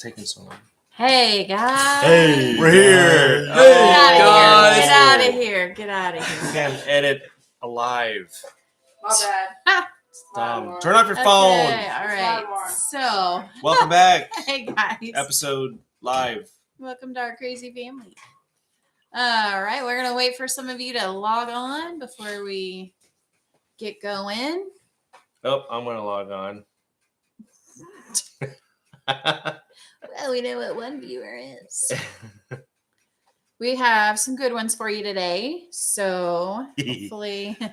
taking so long? Hey guys. Hey, we're here. Get Hey, out guys. of here. Get out of here. You can't edit alive. My bad. Turn off your phone. Okay, all right. So, Welcome back. hey guys. Episode live. Welcome to our crazy family. All right, we're gonna wait for some of you to log on before we get going. Oh, I'm gonna log on. Well, we know what one viewer is. We have some good ones for you today. So hopefully, what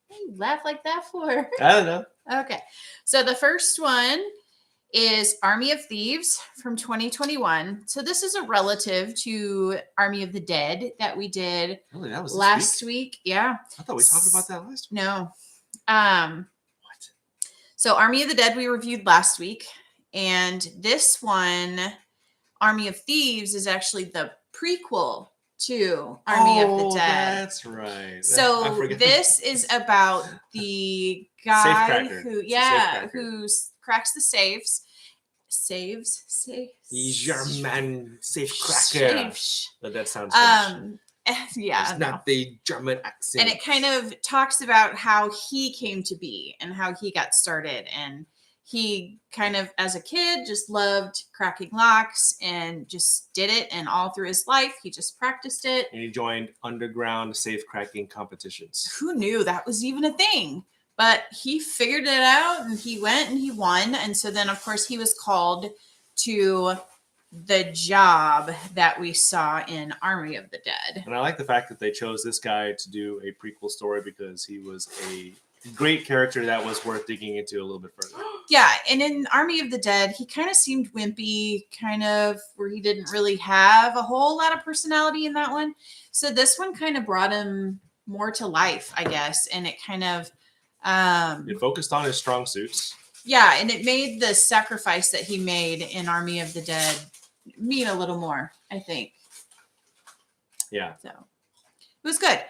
do you laugh like that for? I don't know. Okay. So the first one is Army of Thieves from 2021. So this is a relative to Army of the Dead that we did Really, that was this last week. Yeah. I thought we talked about that last week. No. What? So Army of the Dead we reviewed last week. And this one, Army of Thieves, is actually the prequel to Army of the Dead. That's right. So this is about the guy who cracks the safes. He's your man, safe cracker. That sounds French. Yeah. It's not the German accent. And it kind of talks about how he came to be and how he got started. And he kind of, as a kid, just loved cracking locks and just did it. And all through his life, he just practiced it. And he joined underground safe cracking competitions. Who knew that was even a thing? But he figured it out and he went and he won. And so then, of course, he was called to the job that we saw in Army of the Dead. And I like the fact that they chose this guy to do a prequel story because he was a great character that was worth digging into a little bit further. Yeah, and in Army of the Dead, he kind of seemed wimpy, kind of where he didn't really have a whole lot of personality in that one. So this one kind of brought him more to life, I guess, and it kind of it focused on his strong suits. Yeah, and it made the sacrifice that he made in Army of the Dead mean a little more, I think. Yeah. So it was good.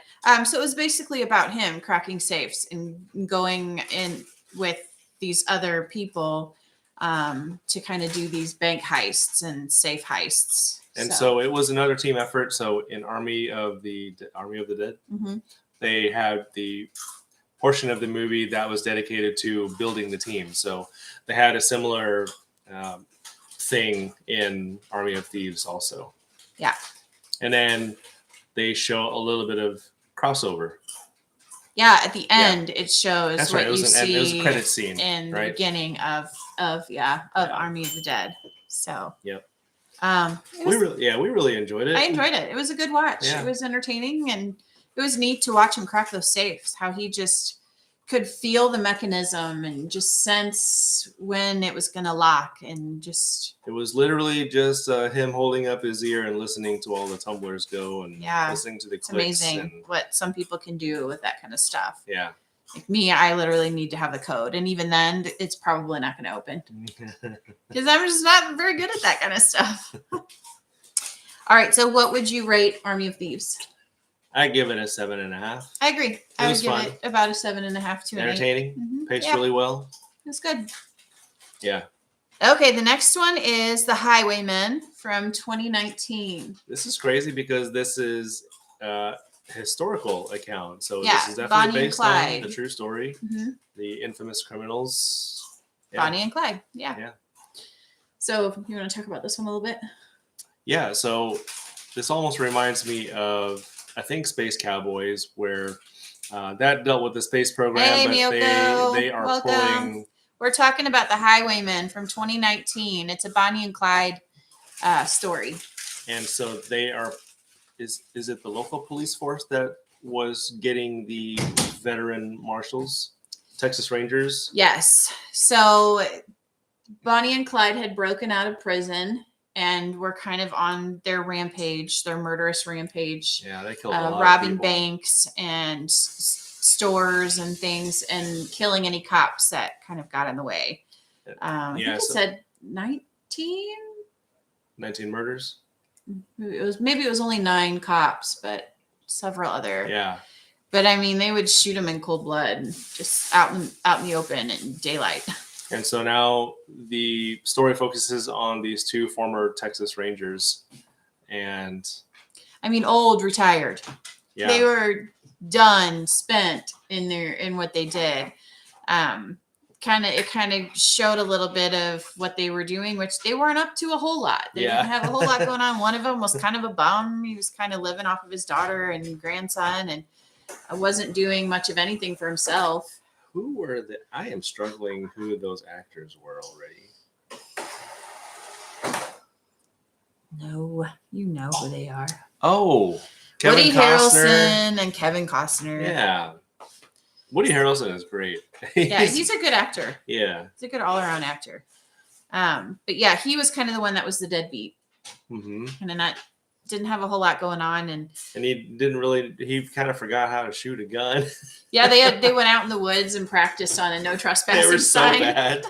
So it was basically about him cracking safes and going in with these other people to kind of do these bank heists and safe heists. And so it was another team effort. So in Army of the Dead, mm-hmm. they had the portion of the movie that was dedicated to building the team. So they had a similar thing in Army of Thieves also. Yeah. And then they show a little bit of crossover. Yeah, at the end it shows That's what right. you see it was a credit scene in the beginning of Army of the Dead. So yep. We really enjoyed it. I enjoyed it. It was a good watch. Yeah. It was entertaining and it was neat to watch him crack those safes, how he just could feel the mechanism and just sense when it was going to lock and just... It was literally just him holding up his ear and listening to all the tumblers go and listening to the clicks. It's amazing what some people can do with that kind of stuff. Yeah. Like me, I literally need to have the code. And even then, it's probably not going to open. Because I'm just not very good at that kind of stuff. All right. So what would you rate Army of Thieves? I give it a 7.5. I agree. I would give it about a 7.5 to an 8. Entertaining. Mm-hmm. Paced really well. It's good. Yeah. Okay, the next one is The Highwaymen from 2019. This is crazy because this is a historical account. So yeah, this is definitely Bonnie based on the true story. Mm-hmm. The infamous criminals. Yeah. Bonnie and Clyde. Yeah. Yeah. So you want to talk about this one a little bit? Yeah. So this almost reminds me of, I think, Space Cowboys, where that dealt with the space program, hey, but Miyoko, they are welcome. pulling. We're talking about The Highwaymen from 2019. It's a Bonnie and Clyde story. And so they are. Is it the local police force that was getting the veteran marshals, Texas Rangers? Yes. So Bonnie and Clyde had broken out of prison and were kind of on their rampage, their murderous rampage. Yeah, they killed a lot robbing of people. banks and stores and things and killing any cops that kind of got in the way. I think it said 19 murders. Maybe it was only 9 cops, but several other. Yeah. But I mean, they would shoot them in cold blood, just out in the open in daylight. And so now the story focuses on these two former Texas Rangers, and I mean, old, retired. yeah, They were done, spent in what they did. It kind of showed a little bit of what they were doing, which they weren't up to a whole lot. They Yeah. didn't have a whole lot going on. One of them was kind of a bum. He was kind of living off of his daughter and grandson, and wasn't doing much of anything for himself. who were the? I am struggling who those actors were already. No, you know who they are. Oh, Kevin Woody Costner. Harrelson and Kevin Costner. Yeah, Woody Harrelson is great. Yeah, he's a good actor. yeah. He's a good all-around actor. But yeah, he was kind of the one that was the deadbeat, hmm and didn't have a whole lot going on. And And he kind of forgot how to shoot a gun. yeah, they went out in the woods and practiced on a no They trespassing were so sign. bad.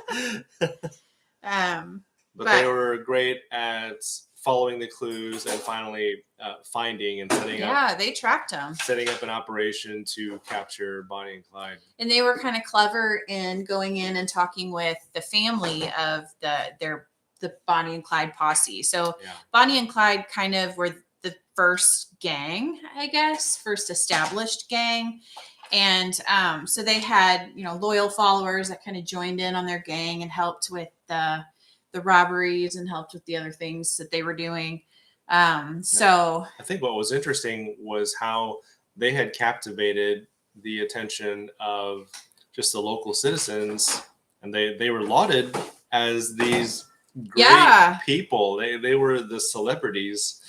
But They were great at following the clues and finally finding and yeah, they tracked him, setting up an operation to capture Bonnie and Clyde. and they were kind of clever in going in and talking with the family of the Bonnie and Clyde posse. So Yeah. Bonnie and Clyde kind of were the first gang, I guess, first established gang. And so they had, loyal followers that kind of joined in on their gang and helped with the robberies and helped with the other things that they were doing. So I think what was interesting was how they had captivated the attention of just the local citizens, and they were lauded as these great Yeah. people. They were the celebrities.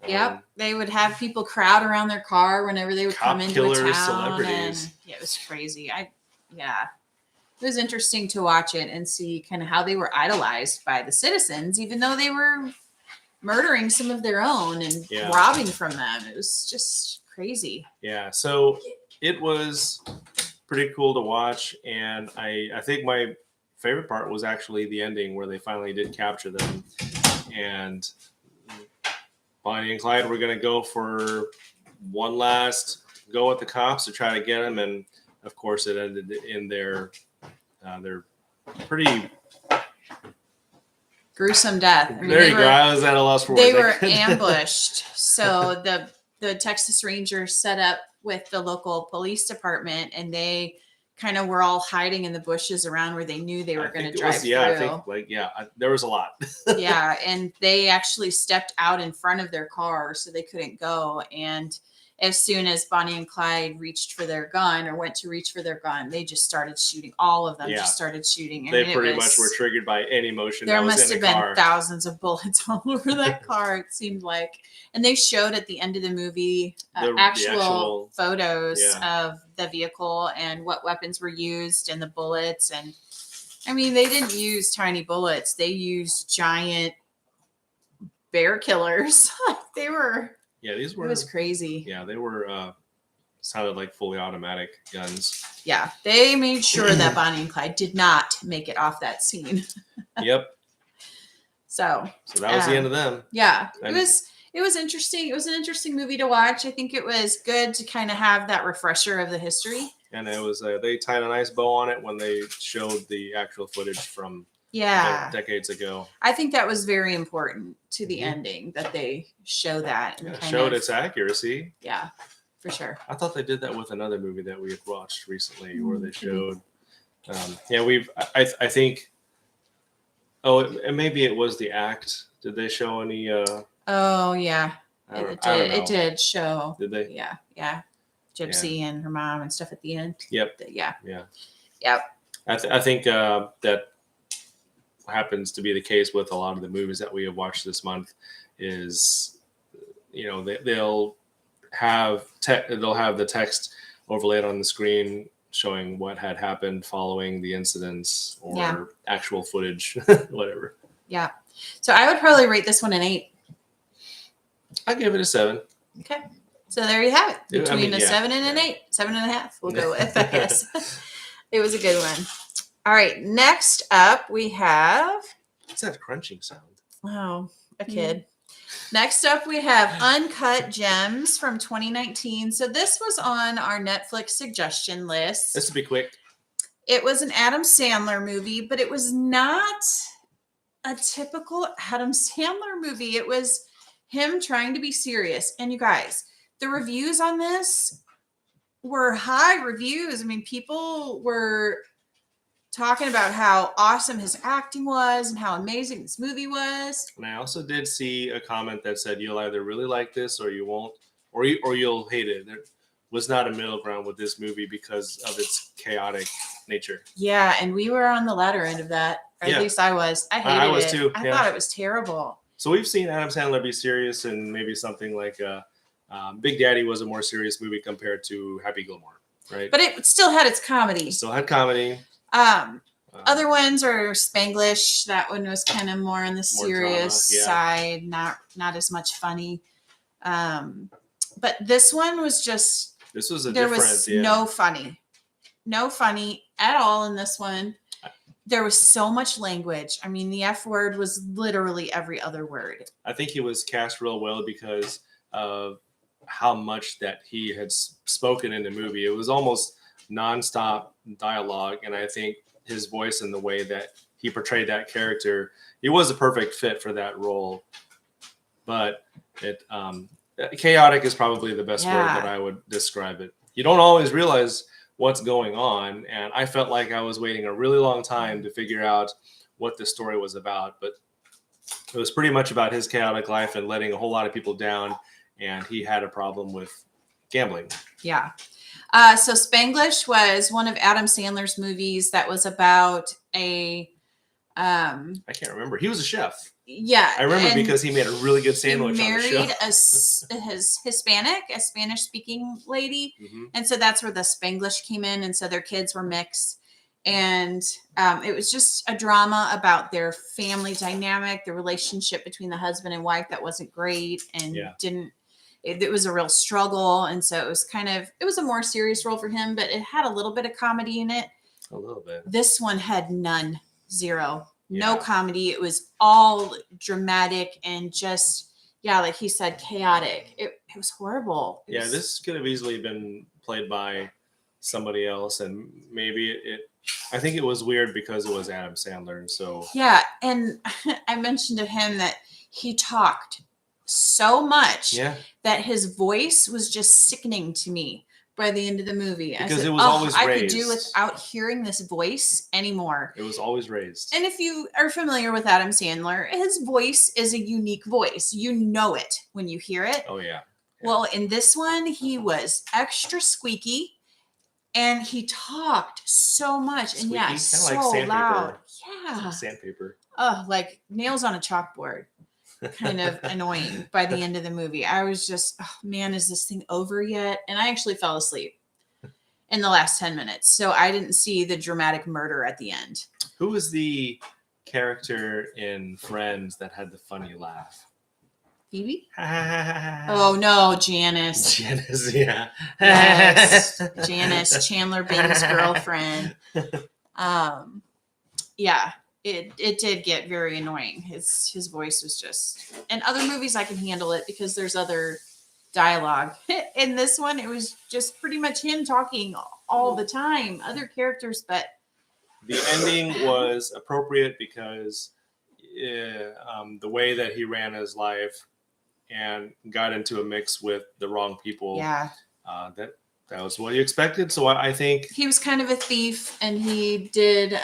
Yep, they would have people crowd around their car whenever they would Cop come into a killers, town, celebrities. and yeah, it was crazy. It was interesting to watch it and see kind of how they were idolized by the citizens, even though they were murdering some of their own and Yeah. robbing from them. It was just crazy. Yeah, so it was pretty cool to watch, and I think my favorite part was actually the ending where they finally did capture them, and Bonnie and Clyde were going to go for one last go at the cops to try to get them, and of course it ended in their pretty. Gruesome death. I mean, There you go. I was at a loss for words. they I were couldn't- ambushed. So the Texas Rangers set up with the local police department, and they kind of were all hiding in the bushes around where they knew they were I going to think it drive was, through. yeah, I think there was a lot. Yeah, and they actually stepped out in front of their car so they couldn't go. And as soon as Bonnie and Clyde reached for their gun or went to reach for their gun, they just started shooting. All of them Yeah. just started shooting. I They mean, it pretty was- much were triggered by any motion There that was must in have the been car. thousands of bullets all over that car, it seemed like. And they showed at the end of the movie The actual actual- photos yeah. of the vehicle and what weapons were used and the bullets. And I mean, they didn't use tiny bullets, they used giant bear killers. They were, Yeah, these it were. was crazy. Yeah, they were sounded like fully automatic guns. Yeah, they made sure that Bonnie and Clyde did not make it off that scene. Yep. So So that was the end of them. yeah, And- it was interesting. It was an interesting movie to watch. I think it was good to kind of have that refresher of the history. And it was they tied a nice bow on it when they showed the actual footage from Yeah, decades ago. I think that was very important to the Mhm. ending that they show that. And Yeah, kind showed of- its accuracy. Yeah, for sure. I thought they did that with another movie that we had watched recently, where they Maybe. showed. I think. Oh, maybe it was The Act. Did they show any? Oh yeah, I don't it know. did. It did show. Did they? Yeah. Gypsy and her mom and stuff at the end. Yep. Yeah. Yeah. Yep. I think that happens to be the case with a lot of the movies that we have watched this month. Is they'll have the text overlaid on the screen showing what had happened following the incidents or Yeah. actual footage, whatever. Yeah. So I would probably rate this one an 8. I give it a 7. Okay. So there you have it. Yeah, I Between mean, a yeah. 7 and an 8. 7.5 we'll go with, I guess. It was a good one. All right. Next up we have What's that crunching sound? a kid. Next up we have Uncut Gems from 2019. So this was on our Netflix suggestion list. This will be quick. It was an Adam Sandler movie, but it was not a typical Adam Sandler movie. It was him trying to be serious. And you guys, the reviews on this were high reviews. I mean, people were talking about how awesome his acting was and how amazing this movie was. And I also did see a comment that said you'll either really like this or you won't, or you'll hate it. There was not a middle ground with this movie because of its chaotic nature. Yeah, and we were on the latter end of that. Or Yeah. at least I was. I hated I was it. too, I yeah. thought it was terrible. So we've seen Adam Sandler be serious, and maybe something like Big Daddy was a more serious movie compared to Happy Gilmore, right? But it still had its comedy. Still had comedy. Other ones are Spanglish. That one was kind of more on the More serious drama, yeah. side, not as much funny. But this one was just This was a there different. was Yeah. no funny at all in this one. There was so much language. I mean, the F word was literally every other word. I think he was cast real well because of how much that he had spoken in the movie. It was almost nonstop dialogue, and I think his voice and the way that he portrayed that character, he was a perfect fit for that role. But it chaotic is probably the best word that I would describe it. You don't always realize what's going on, and I felt like I was waiting a really long time to figure out what the story was about, but it was pretty much about his chaotic life and letting a whole lot of people down, and he had a problem with gambling. Yeah. So Spanglish was one of Adam Sandler's movies that was about a I can't remember. He was a chef. yeah. I remember and because he made a really good he sandwich on the married show. his Hispanic, a Spanish speaking lady. Mhm. And so that's where the Spanglish came in. And so their kids were mixed. And it was just a drama about their family dynamic, the relationship between the husband and wife that wasn't great and Yeah. it was a real struggle. And so it was a more serious role for him, but it had a little bit of comedy in it. A little bit. This one had none, zero, no Yeah. comedy. It was all dramatic and just, yeah, like he said, chaotic. It was horrible. It Yeah, was- this could have easily been played by somebody else, and maybe I think it was weird because it was Adam Sandler, and so Yeah, and I mentioned to him that he talked so much yeah, that his voice was just sickening to me by the end of the movie. I Because said, it was always I could do raised. without hearing this voice anymore. it was always raised. And if you are familiar with Adam Sandler, his voice is a unique voice. You know it when you hear it. Oh yeah. Well, in this one, he was extra squeaky and he talked so much. And yeah, Squeaky? Kinda so like sandpaper. loud. Yeah. Sandpaper. Oh, like nails on a chalkboard. Kind of annoying by the end of the movie. I was just, oh, man, is this thing over yet? And I actually fell asleep in the last 10 minutes. So I didn't see the dramatic murder at the end. Who was the character in Friends that had the funny laugh? Phoebe? Oh, Oh, no, Janice. Janice, yeah. Yes, Janice, Chandler Bing's girlfriend. Yeah, it did get very annoying. His voice was just. In other movies, I can handle it because there's other dialogue. In this one, it was just pretty much him talking all the time. Other characters, but The ending was appropriate because the way that he ran his life and got into a mix with the wrong people. yeah, That was what you expected. So I think he was kind of a thief, and he did he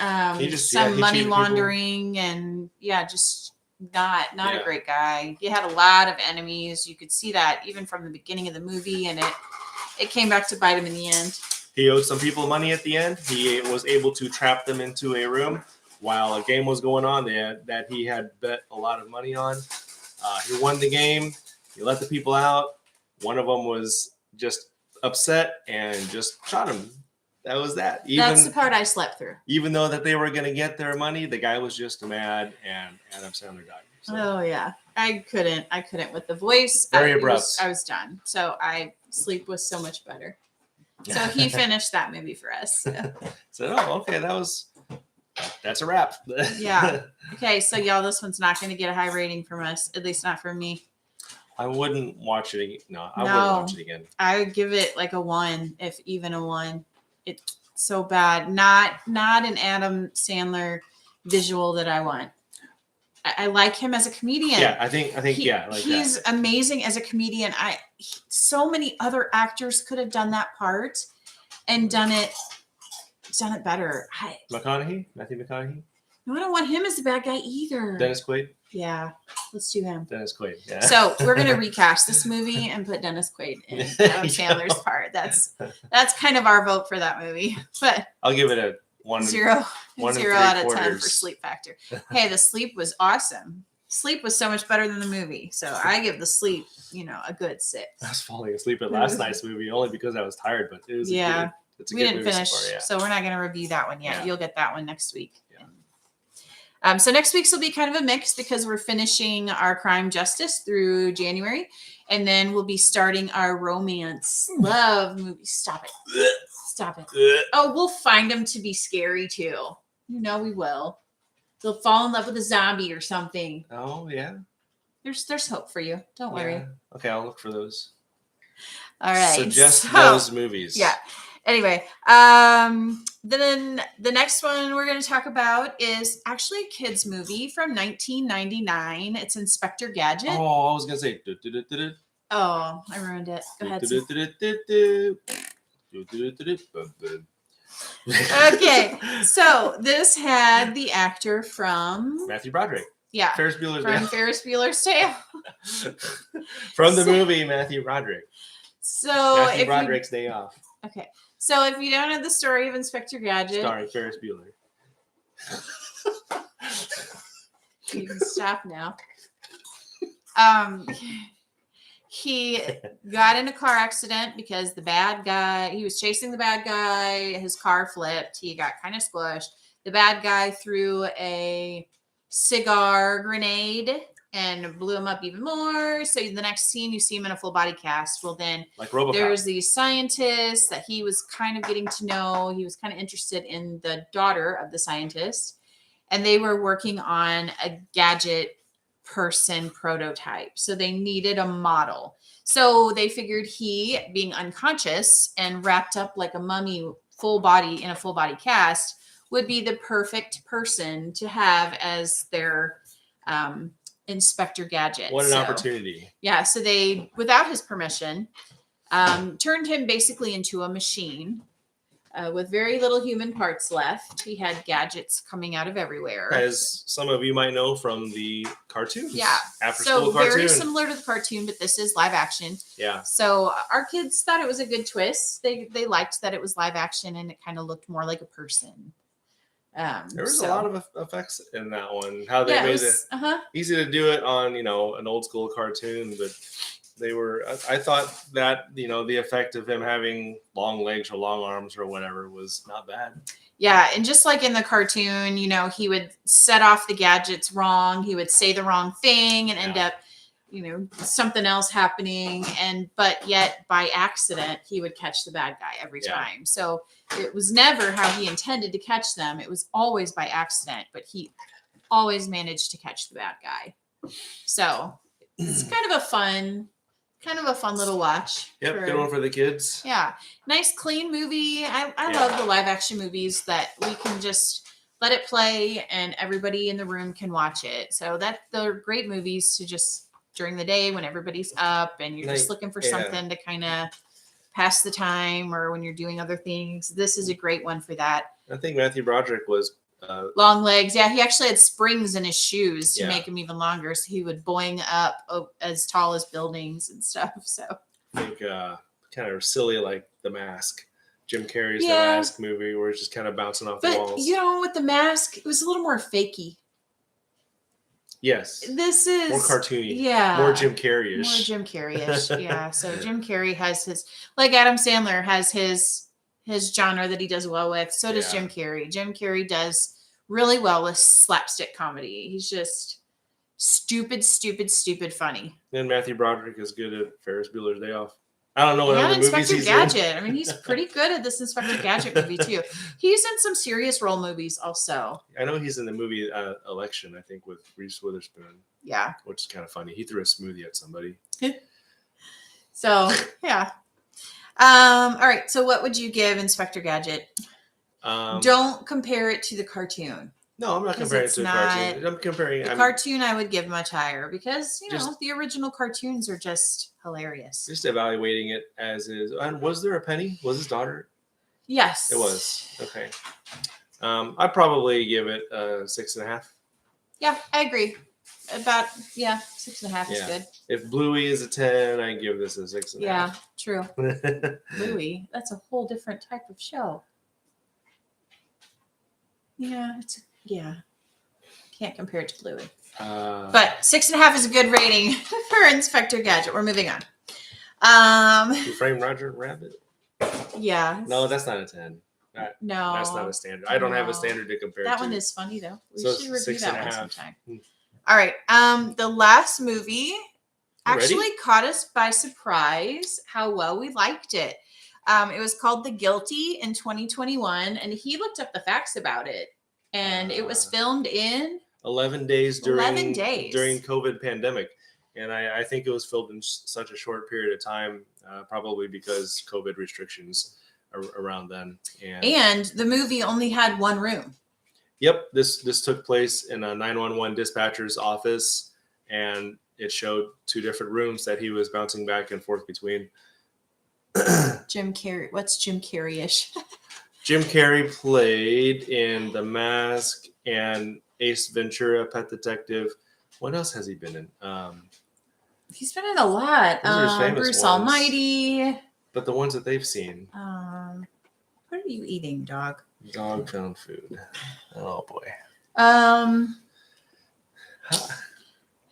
some cheated money people. laundering, and yeah, just not Yeah. a great guy. He had a lot of enemies. You could see that even from the beginning of the movie, and it came back to bite him in the end. he owed some people money at the end. He was able to trap them into a room while a game was going on that he had bet a lot of money on. He won the game. He let the people out. One of them was just upset and just shot him. That was that. That's the part I slept through. Even though that they were going to get their money, the guy was just mad, and Adam Sandler died. So, Oh yeah, I couldn't with the voice. Very I abrupt. I was done. So sleep was so much better. So he finished that movie for us. So. okay, that's a wrap. Yeah. Okay, so y'all, this one's not going to get a high rating from us, at least not from me. I wouldn't watch it again. No, I No. wouldn't watch it again. I would give it like a 1, if even a 1. so bad. Not an Adam Sandler visual that I want. I like him as a comedian. Yeah, I think yeah, like he's that. amazing as a comedian. So many other actors could have done that part and done it better. Matthew McConaughey, No, I don't want him as the bad guy either. Dennis Quaid. Yeah, let's do him. Dennis Quaid. Yeah. So we're gonna recast this movie and put Dennis Quaid in Adam Sandler's part. That's kind of our vote for that movie. But I'll give it a 0 1 out of 10 for 3/4. sleep factor. Hey, the sleep was awesome. Sleep was so much better than the movie. So I give the sleep, a good 6. I was falling asleep at last night's movie only because I was tired, but it was Yeah. it's a We good didn't movie finish, so far, yeah. so we're not going to review that one yet. Yeah. You'll get that one next week. Yeah. So next week's will be kind of a mix because we're finishing our crime justice through January, and then we'll be starting our romance love movie. Stop it. Stop it. Oh, we'll find them to be scary too. We will. They'll fall in love with a zombie or something. Oh yeah. There's hope for you. Don't worry. Yeah. Okay, I'll look for those. All right. Suggest so- those movies. Yeah. Anyway, then the next one we're going to talk about is actually a kids movie from 1999. It's Inspector Gadget. Oh, I was gonna say. Oh, I ruined it. Go ahead. Okay, so this had the actor from Matthew Broderick. yeah Ferris Bueller's from Day Ferris Bueller's Tale. From the So- movie Matthew Broderick. So Matthew if Broderick's Day Off, so if you don't know the story of Inspector Gadget, starring Ferris Bueller. you can stop now. He got in a car accident because he was chasing the bad guy. His car flipped. He got kind of squished. The bad guy threw a cigar grenade and blew him up even more. So the next scene, you see him in a full body cast. Well, then Like RoboCop. there's these scientists that he was kind of getting to know. He was kind of interested in the daughter of the scientist, and they were working on a gadget person prototype. So they needed a model. So they figured he, being unconscious and wrapped up like a mummy, in a full body cast, would be the perfect person to have as their Inspector Gadget. What an So- opportunity. Yeah, so they, without his permission, turned him basically into a machine with very little human parts left. He had gadgets coming out of everywhere. As some of you might know from the cartoons. Yeah. After So school cartoon. very similar to the cartoon, but this is live action. Yeah. So our kids thought it was a good twist. They liked that it was live action and it kind of looked more like a person. There was so- a lot of effects in that one. How they yeah, made it it was, easy to do it on, an old school cartoon, but they were, I thought that, the effect of him having long legs or long arms or whatever was not bad. Yeah, and just like in the cartoon, he would set off the gadgets wrong. He would say the wrong thing and end Yeah. up, something else happening. But yet by accident, he would catch the bad guy every Yeah. time. So it was never how he intended to catch them. It was always by accident, but he always managed to catch the bad guy. So it's kind of a fun little watch. Yep, for- good one for the kids. yeah, nice clean movie. I Yeah. love the live action movies that we can just let it play and everybody in the room can watch it. So they're great movies to just during the day when everybody's up and you're just Like, looking for yeah. something to kind of pass the time or when you're doing other things. This is a great one for that. I think Matthew Broderick was, Long legs. Yeah, he actually had springs in his shoes to Yeah. make him even longer. So he would boing up as tall as buildings and stuff. So I think, kind of silly like The Mask. Jim Carrey's The Yeah. Mask movie where it's just kind of bouncing off the but walls. with the mask, it was a little more fakey. Yes. This is More cartoony. Yeah. More Jim Carrey-ish. More Jim Carrey-ish. Yeah. So Jim Carrey has his, like Adam Sandler has his genre that he does well with. So does Yeah. Jim Carrey. Jim Carrey does really well with slapstick comedy. He's just stupid funny. Then Matthew Broderick is good at Ferris Bueller's Day Off. I don't know what Yeah, other movies Inspector he's Gadget. I mean, he's pretty good at this Inspector Gadget movie too. He's in some serious role movies also. in. I know he's in the movie Election, I think, with Reese Witherspoon, Yeah. which is kind of funny. He threw a smoothie at somebody. So yeah. All right. So what would you give Inspector Gadget? Don't compare it to the cartoon. No, I'm not 'Cause comparing it it's to a not- cartoon. I'm comparing. The cartoon I would give much higher because Just- the original cartoons are just hilarious. Just evaluating it as is. And was there a Penny? Was his daughter? Yes, It was. Okay. I'd probably give it a 6.5. Yeah, I agree. About 6.5 is Yeah. good. If Bluey is a 10, I give this a 6.5. Yeah, true. Yeah. Bluey, that's a whole different type of show. Yeah, can't compare it to Bluey. But 6.5 is a good rating for Inspector Gadget. We're moving on. Who Framed Roger Rabbit? Yeah. No, that's not a 10. No. That's not a standard. I don't have No. a standard to compare That to. one is funny though. We So should review that one 6.5. sometime. Hmm. All right. The last movie Ready? actually caught us by surprise how well we liked it. It was called The Guilty in 2021, and he looked up the facts about it. And it was filmed in 11 days during 11 days. during COVID pandemic. And I think it was filmed in such a short period of time, probably because COVID restrictions around then. and the movie only had one room. Yep, this took place in a 911 dispatcher's office, and it showed 2 different rooms that he was bouncing back and forth between. Jim Carrey. What's Jim Carrey-ish? Jim Carrey played in The Mask and Ace Ventura, Pet Detective. What else has he been in? He's been in a lot. Those are his famous Bruce ones. Almighty. But the ones that they've seen. What are you eating, dog? Dog found food. Oh boy.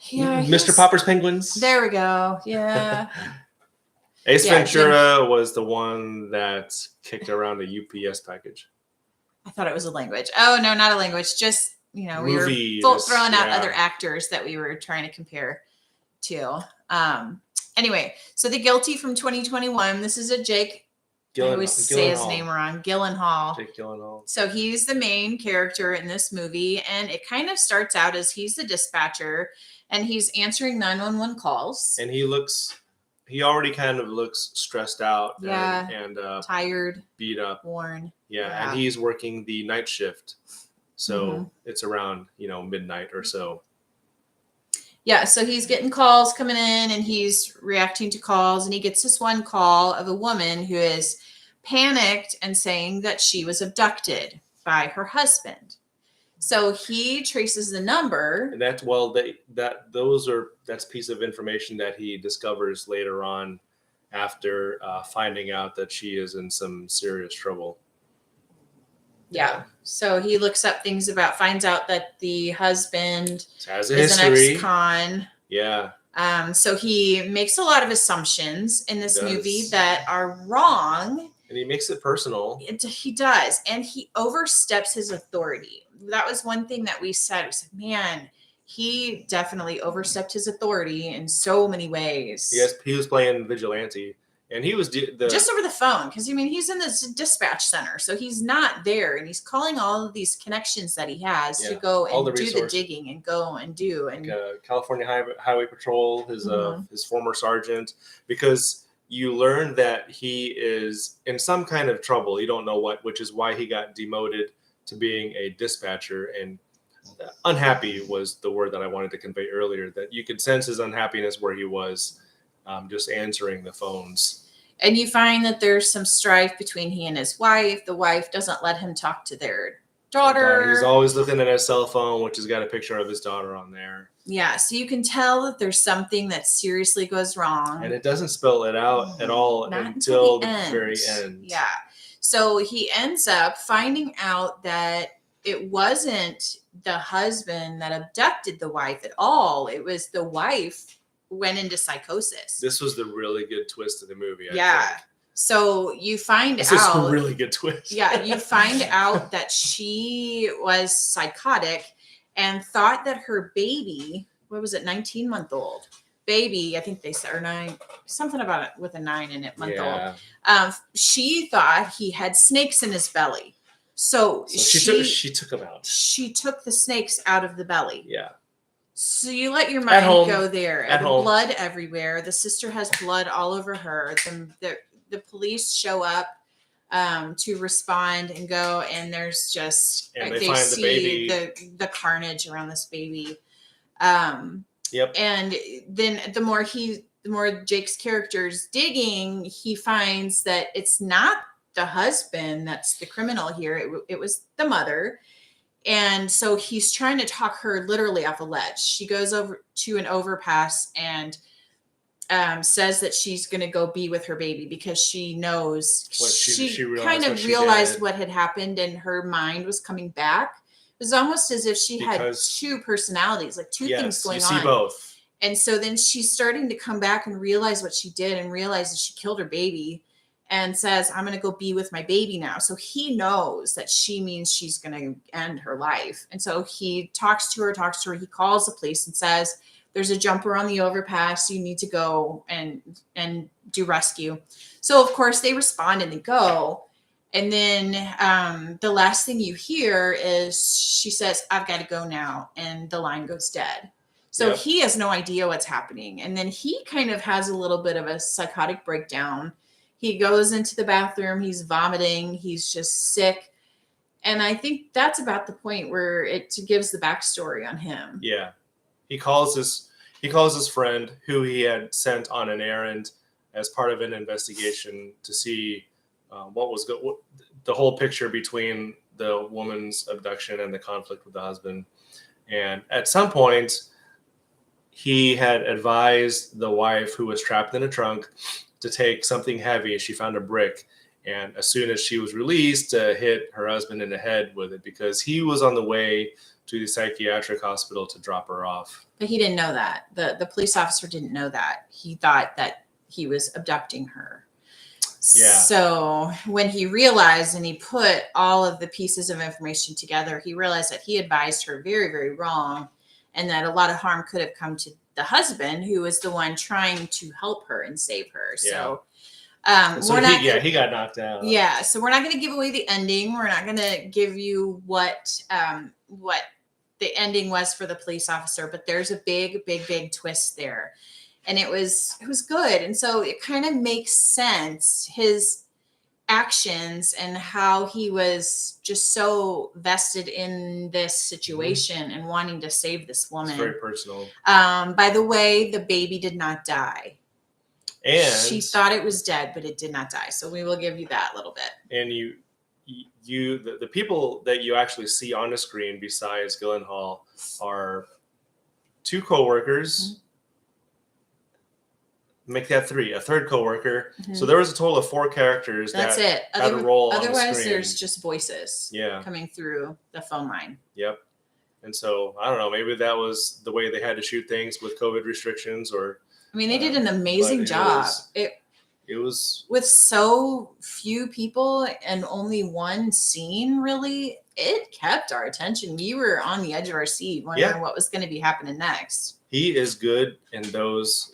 Yeah, Mr. he's- Popper's Penguins. There we go. Yeah. Ace Yeah, Ventura was the one that kicked around a UPS package. I thought it was a language. Oh no, not a language. Just we were Movie throwing out yeah. other actors that we were trying to compare to. Anyway, so The Guilty from 2021. This is a Jake. I always say his name wrong. Gyllenhaal. Jake Gyllenhaal. So he's the main character in this movie, and it kind of starts out as he's the dispatcher, and he's answering 911 calls. And he already kind of looks stressed out Yeah. and Tired, beat up. worn. Yeah, Yeah. and he's working the night shift. So Mhm. it's around, midnight or so. Yeah, so he's getting calls coming in and he's reacting to calls, and he gets this one call of a woman who is panicked and saying that she was abducted by her husband. So he traces the number. And that's a piece of information that he discovers later on after finding out that she is in some serious trouble. Yeah. So he looks up things finds out that the husband Has a is an history. ex-con. Yeah. So he makes a lot of assumptions in this Does. movie that are wrong. And he makes it personal. He does, and he oversteps his authority. That was one thing that we said. We said, man, he definitely overstepped his authority in so many ways. Yes, he was playing vigilante, and he was Just over the phone, because he's in this dispatch center, so he's not there, and he's calling all of these connections that he has to Yeah, go all and the do the resources. digging and go and do and California Highway Patrol, Mhm. his former sergeant, because you learn that he is in some kind of trouble. You don't know what, which is why he got demoted to being a dispatcher. And unhappy was the word that I wanted to convey earlier, that you could sense his unhappiness where he was just answering the phones. And you find that there's some strife between he and his wife. The wife doesn't let him talk to their daughter. He's always looking at his cell phone, which has got a picture of his daughter on there. Yeah, so you can tell that there's something that seriously goes wrong. And it doesn't spell it out at all Not until the end. very end. Yeah. So he ends up finding out that it wasn't the husband that abducted the wife at all. It was the wife who went into psychosis. This was the really good twist of the movie. I Yeah. think. So you find This is out a really good twist. yeah, you find out that she was psychotic and thought that her baby, 19-month-old baby, I think they said, or 9, something about it with a 9 in it, month old. She thought he had snakes in his belly. So she took him out. She took the snakes out of the belly. Yeah. So you let your At mind home. go there. At home. Blood everywhere. The sister has blood all over her. The police show up. to respond and go, and there's just And they find the baby. the carnage around this baby. Yep. And then the more Jake's character's digging, he finds that it's not the husband that's the criminal here. It was the mother. And so he's trying to talk her literally off a ledge. She goes over to an overpass and says that she's going to go be with her baby because she knows she kind of realized what had happened, and her mind was coming back. It was almost as if she had two personalities, like two things going on. You see both. And so then she's starting to come back and realize what she did, and realizes she killed her baby, and says, I'm going to go be with my baby now. So he knows that she means she's going to end her life. And so he talks to her. He calls the police and says, there's a jumper on the overpass. You need to go and do rescue. So of course they respond and they go. And then the last thing you hear is she says, I've got to go now. And the line goes dead. So he has no idea what's happening. And then he kind of has a little bit of a psychotic breakdown. He goes into the bathroom. He's vomiting. He's just sick. And I think that's about the point where it gives the backstory on him. Yeah. He calls his friend who he had sent on an errand as part of an investigation to see what was the whole picture between the woman's abduction and the conflict with the husband. And at some point, he had advised the wife, who was trapped in a trunk, to take something heavy. She found a brick. And as soon as she was released, hit her husband in the head with it, because he was on the way to the psychiatric hospital to drop her off. But he didn't know that. The police officer didn't know that. He thought that he was abducting her. Yeah. So when he realized and he put all of the pieces of information together, he realized that he advised her very, very wrong, and that a lot of harm could have come to the husband, who was the one trying to help her and save her. So he got knocked out. Yeah. So we're not going to give away the ending. We're not going to give you what the ending was for the police officer, but there's a big, big, big twist there. And it was good. And so it kind of makes sense, his actions and how he was just so vested in this situation and wanting to save this woman. It's very personal. By the way, the baby did not die. And she thought it was dead, but it did not die. So we will give you that little bit. And the people that you actually see on the screen besides Gyllenhaal are two coworkers. Make that three, a third coworker. Mm-hmm. So there was a total of 4 characters. That's it. Had a role otherwise, on the screen. There's just voices. Coming through the phone line. Yep. And so I don't know. Maybe that was the way they had to shoot things with COVID restrictions, or. I mean, they did an amazing job. It was with so few people and only one scene. Really, it kept our attention. We were on the edge of our seat, wondering what was going to be happening next. He is good in those.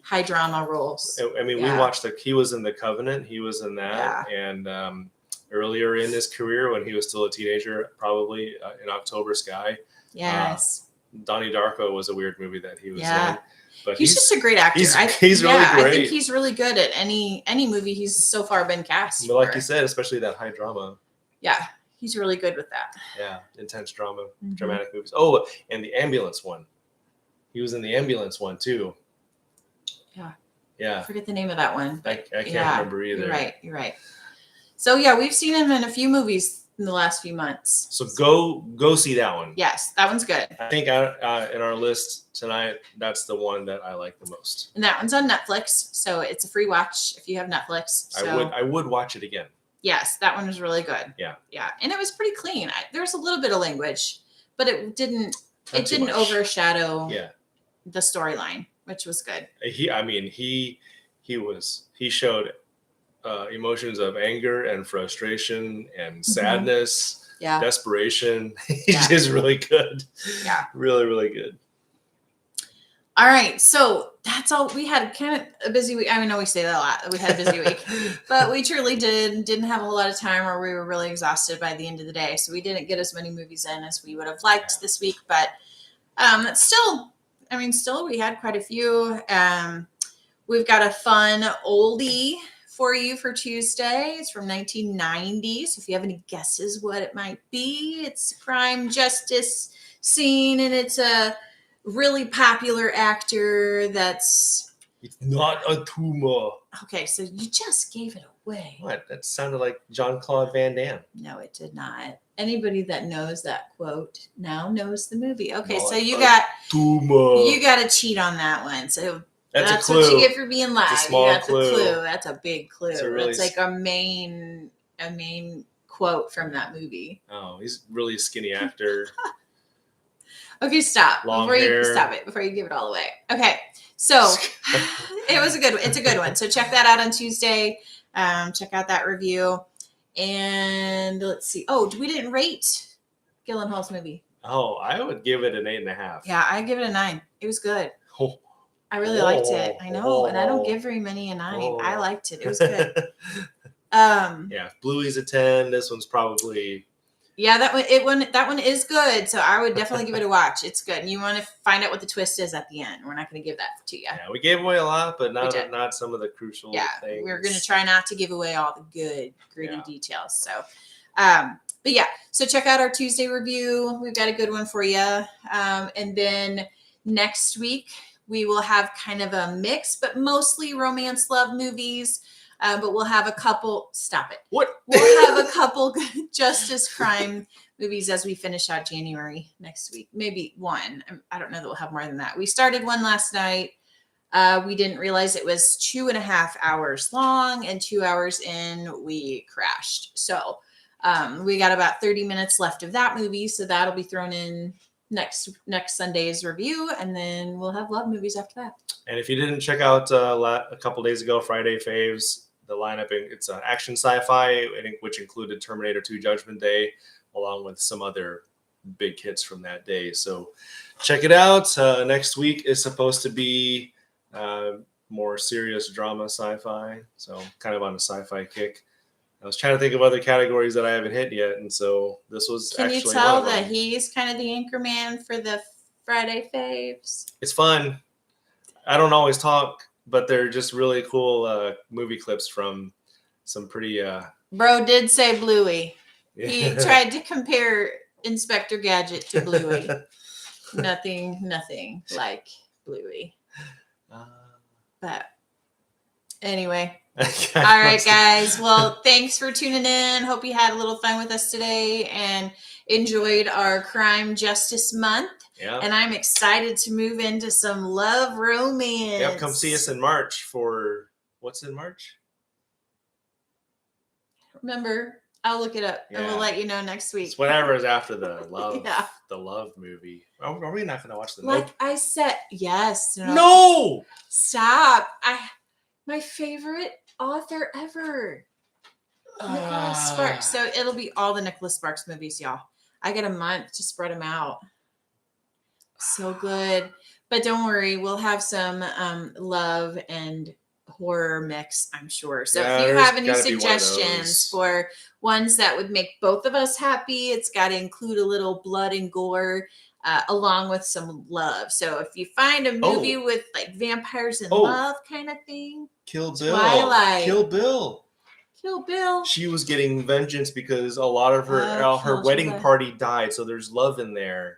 High drama roles. I mean, we watched he was in The Covenant. He was in that. And earlier in his career, when he was still a teenager, probably in October Sky. Yes. Donnie Darko was a weird movie that he was in. But he's just a great actor. He's really great. I think he's really good at any movie he's so far been cast. But like you said, especially that high drama. Yeah, he's really good with that. Yeah, intense drama, dramatic movies. Oh, and the Ambulance one. He was in the Ambulance one too. Yeah. I forget the name of that one. I can't remember either. You're right. So yeah, we've seen him in a few movies in the last few months. So go see that one. Yes, that one's good. I think in our list tonight, that's the one that I like the most. And that one's on Netflix, so it's a free watch if you have Netflix. So. I would watch it again. Yes, that one was really good. Yeah, and it was pretty clean. There was a little bit of language, but it didn't overshadow the storyline, which was good. He showed emotions of anger and frustration and sadness, desperation. He's just really good. Yeah. Really, really good. All right. So that's all. We had kind of a busy week. I know we say that a lot. We had a busy week, but we truly didn't have a whole lot of time, or we were really exhausted by the end of the day. So we didn't get as many movies in as we would have liked this week, but still we had quite a few. We've got a fun oldie for you for Tuesday. It's from 1990. So if you have any guesses what it might be, it's a crime justice scene, and it's a really popular actor that's It's not a tumor. okay. So you just gave it away. What? That sounded like Jean-Claude Van Damme. No, it did not. Anybody that knows that quote now knows the movie. Okay, Not so you a got Tumor. to cheat on that one. So That's a what clue. you get for being live. It's a small You got clue. the clue. That's a big clue. It's a really That's like a main quote from that movie. Oh, he's a really skinny actor. Okay, stop. Long Before hair. you stop it, before you give it all away. Okay. So it's a good one. So check that out on Tuesday. Check out that review. And let's see. Oh, we didn't rate Gyllenhaal's movie. Oh, I would give it an 8.5. Yeah, I give it a 9. It was good. Oh. I really liked it. I know, and I don't give very many a 9. I liked it. It was good. Yeah, if Bluey's a 10. This one's probably Yeah, that one is good. So I would definitely give it a watch. It's good. And you want to find out what the twist is at the end. We're not going to give that to you. yeah. We gave away a lot, but did. not some of the crucial Yeah, things. we're going to try not to give away all the good, gritty Yeah. details. So, but yeah, so check out our Tuesday review. We've got a good one for you. And then next week, we will have kind of a mix, but mostly romance love movies. But we'll have a couple. Stop it. What? We'll have a couple justice crime movies as we finish out January next week. Maybe one. I don't know that we'll have more than that. We started one last night. We didn't realize it was 2.5 hours long, and 2 hours in, we crashed. So we got about 30 minutes left of that movie. So that'll be thrown in next Sunday's review, and then we'll have love movies after that. And if you didn't check out a couple days ago, Friday Faves, the lineup, it's an action sci-fi, which included Terminator 2 Judgment Day, along with some other big hits from that day. So check it out. Next week is supposed to be more serious drama sci-fi, so kind of on a sci-fi kick. I was trying to think of other categories that I haven't hit yet, and so this was Can actually you tell one of that them. he's kind of the anchor man for the Friday faves? It's fun. I don't always talk, but they're just really cool movie clips from some pretty Bro did say Bluey. He yeah. tried to compare Inspector Gadget to Bluey. nothing like Bluey. But anyway, all right, guys. Well, thanks for tuning in. Hope you had a little fun with us today and enjoyed our Crime Justice Month. Yeah. And I'm excited to move into some love romance. Yep, come see us in March for what's in March? Remember, I'll look it up and we'll Yeah. let you know next week. It's whatever is after the love Yeah. the love movie. Are we not gonna watch the Like I said, yes. No! Stop. My favorite author ever. Nicholas Sparks. So it'll be all the Nicholas Sparks movies, y'all. I got a month to spread them out. So good. But don't worry, we'll have some love and horror mix, I'm sure. So Yeah, if you there's have any gotta be one of suggestions those. for ones that would make both of us happy, it's got to include a little blood and gore along with some love. So if you find a movie with like vampires and love kind of thing, Kill Bill. Twilight. Kill Bill. Kill Bill. She was getting vengeance because a lot of her Kill wedding Bill. party died, so there's love in there.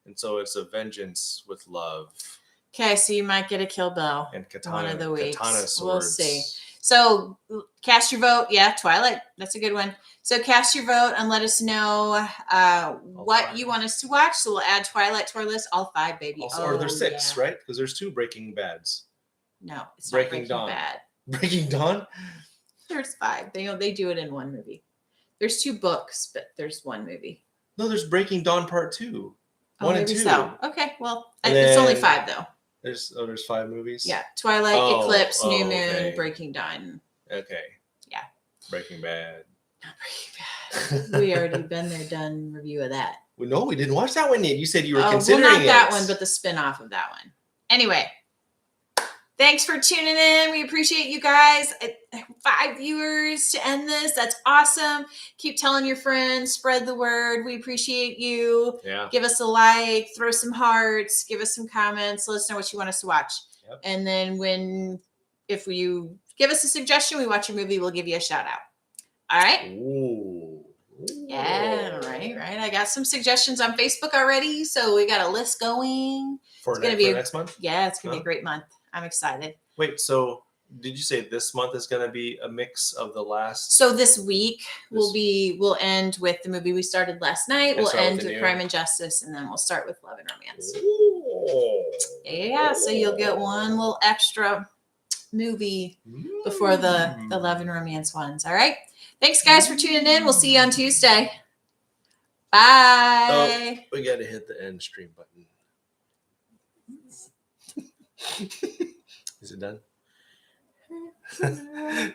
And so it's a vengeance with love. Okay, so you might get a Kill Bill. And katana, One of the weeks. katana swords. We'll see. So cast your vote. Yeah, Twilight. That's a good one. So cast your vote and let us know what five. you want us to watch. So we'll add Twilight to our list. All 5, baby. Also, or there's 6, right? Because there's 2 Breaking Bads. No, it's Breaking not Dawn. Bad. Breaking Dawn? There's 5. They do it in one movie. There's 2 books, but there's one movie. No, there's Breaking Dawn Part 2. Oh, 1 and maybe 2. so. Okay, well, And it's only then- 5 though. There's 5 movies? Yeah, Twilight, Oh, Eclipse, New Moon, okay. Breaking Dawn. Okay. Yeah. Breaking Bad. Not Breaking Bad. We already been there, done review of that. Well, no, we didn't watch that one yet. You said you were Well, considering not that it. one, but the spin-off of that one. Anyway, thanks for tuning in. We appreciate you guys. 5 viewers to end this. That's awesome. Keep telling your friends, spread the word. We appreciate you. Yeah. Give us a like, throw some hearts, give us some comments. Let us know what you want us to watch. Yep. And then if you Give us a suggestion. We watch a movie. We'll give you a shout out. All right. Ooh. Yeah, right. I got some suggestions on Facebook already, so we got a list going. For, It's gonna be next month? Yeah, it's gonna be Huh? a great month. I'm excited. Wait, so did you say this month is going to be a mix of the last? So this week we'll end with the movie we started last night. And We'll start with end the with new. Crime and Justice, and then we'll start with Love and Romance. Ooh. Yeah, so you'll get one little extra movie before the Love and Romance ones. All right. Thanks, guys, for tuning in. We'll see you on Tuesday. Bye. We got to hit the end stream button. Is it done?